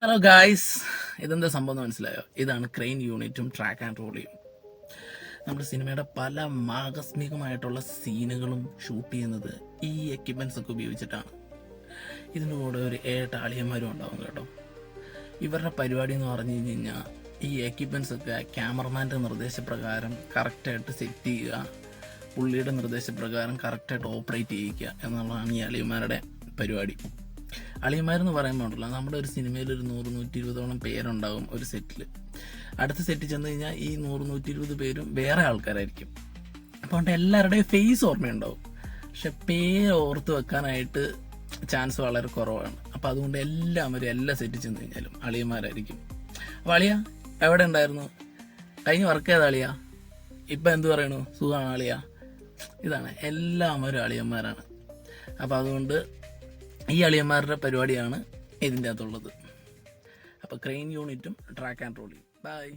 Hello guys, ഇതെന്താ സംഭവം എന്ന് മനസ്സിലായോ? ഇതാണ് ക്രെയിൻ യൂണിറ്റും ട്രാക്ക് ആൻഡ് റോളിയും. നമ്മുടെ സിനിമയുടെ പല ആകസ്മികമായിട്ടുള്ള സീനുകളും ഷൂട്ട് ചെയ്യുന്നത് ഈ എക്യുപ്മെൻറ്റ്സ് ഒക്കെ ഉപയോഗിച്ചിട്ടാണ്. ഇതിൻ്റെ കൂടെ ഒരു 7 ആളിയന്മാരും ഉണ്ടാവും കേട്ടോ. ഇവരുടെ പരിപാടി എന്ന് പറഞ്ഞു കഴിഞ്ഞാൽ ഈ എക്യുപ്മെൻറ്റ്സ് ഒക്കെ ക്യാമറമാൻ്റെ നിർദ്ദേശപ്രകാരം കറക്റ്റായിട്ട് സെറ്റ് ചെയ്യുക, പുള്ളിയുടെ നിർദ്ദേശപ്രകാരം കറക്റ്റായിട്ട് ഓപ്പറേറ്റ് ചെയ്യിക്കുക എന്നുള്ളതാണ് ഈ അളിയന്മാരുടെ പരിപാടി. അളിയന്മാരെന്ന് പറയുമ്പോഴല്ല, നമ്മുടെ ഒരു സിനിമയിൽ ഒരു 100-120 പേരുണ്ടാകും ഒരു സെറ്റിൽ. അടുത്ത സെറ്റിൽ ചെന്ന് കഴിഞ്ഞാൽ ഈ 100-120 പേരും വേറെ ആൾക്കാരായിരിക്കും. അപ്പോൾ അതുകൊണ്ട് എല്ലാവരുടെയും ഫേസ് ഓർമ്മയുണ്ടാവും, പക്ഷെ പേര് ഓർത്ത് വെക്കാനായിട്ട് ചാൻസ് വളരെ കുറവാണ്. അപ്പോൾ അതുകൊണ്ട് എല്ലാവരും എല്ലാ സെറ്റിൽ ചെന്ന് കഴിഞ്ഞാലും അളിയന്മാരായിരിക്കും. അപ്പോൾ അളിയ എവിടെ ഉണ്ടായിരുന്നു? കഴിഞ്ഞ് വർക്ക് ചെയ്ത അളിയ, ഇപ്പം എന്ത് പറയണു? സുഖമാണ് അളിയ. ഇതാണ്, എല്ലാവരും അളിയന്മാരാണ്. അപ്പോൾ അതുകൊണ്ട് ഈ അളിയന്മാരുടെ പരിപാടിയാണ് ഇതിൻ്റെ അകത്തുള്ളത്. അപ്പോൾ ക്രെയിൻ യൂണിറ്റും ട്രാക്ക് ആൻഡ് റോളിയും. ബൈ.